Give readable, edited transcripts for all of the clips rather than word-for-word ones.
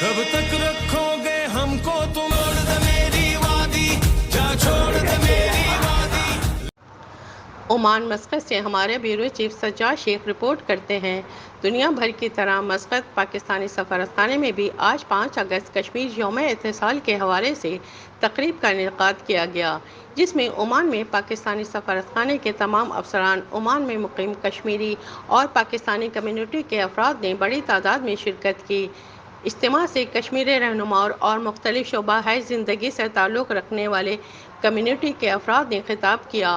कब तक रखोगे हमको तुम, छोड़ दे मेरी वादी, जा छोड़ दे मेरी वादी। ओमान मस्कत से हमारे bureau chief Sajjad Sheikh report करते हैं। दुनिया भर की तरह मस्कत पाकिस्तानी सफारतखाने में भी आज 5 अगस्त कश्मीर यौम-ए-इत्तिसाल के हवाले से तकरीब का इनेकाद किया गया, जिसमें ओमान में पाकिस्तानी सफारतखाने के तमाम अफसरान, ओमान में मुकीम कश्मीरी और पाकिस्तानी कम्युनिटी के अफराद ने बड़ी तादाद में शिरकत की। इज्तिमा से कश्मीरी रहनुमाओं और मुख्तलिफ शोबा-ए ज़िंदगी से ताल्लुक़ रखने वाले कम्युनिटी के अफराद ने खिताब किया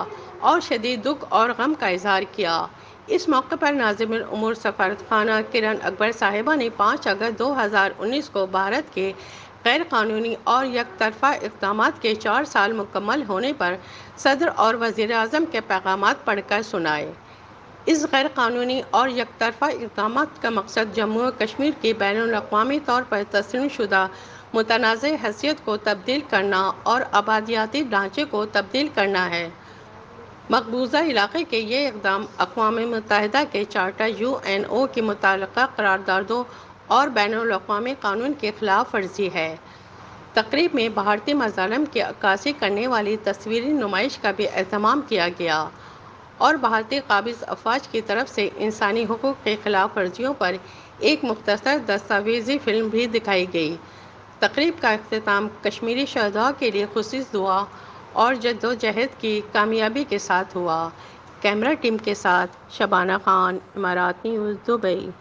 और शदीद दुख और गम का इजहार किया। इस मौके पर नाज़िमुल उमूर सफारतखाना किरण अकबर साहिबा ने 5 अगस्त 2019 को भारत के गैर कानूनी और यकतरफा इक़दामात के 4 साल मुकम्मल होने पर सदर और वज़ीर आज़म के पैगामात पढ़कर सुनाए। इस गैर कानूनी और यकतरफा इक़दामात का मकसद जम्मू और कश्मीर की बैनुल-अक़वामी तौर पर तस्लीम शुदा मुतनाज़ हैसियत को तब्दील करना और आबादियाती ढांचे को तब्दील करना है। मकबूजा इलाके के ये इक़दाम अक़वाम मुत्तहिदा के चार्टर UNO की मुतल्लिक़ा करारदादों और बैनुल-अक़वामी कानून की ख़िलाफ़ वर्जी है। तक़रीब में भारतीय मज़ालिम की अक्कासी करने वाली तस्वीरी नुमाइश का भी एहतमाम किया गया और भारतीय काबिज़ अफ़वाज की तरफ से इंसानी हुकूक़ की ख़िलाफ़ वर्जियों पर एक मुख्तसर दस्तावेज़ी फ़िल्म भी दिखाई गई। तक़रीब का इख्तिताम कश्मीरी शहदाओं के लिए ख़ुसूसी दुआ और जद्दोजहद की कामयाबी के साथ हुआ। कैमरा टीम के साथ शबाना खान, इमारात न्यूज़, दुबई।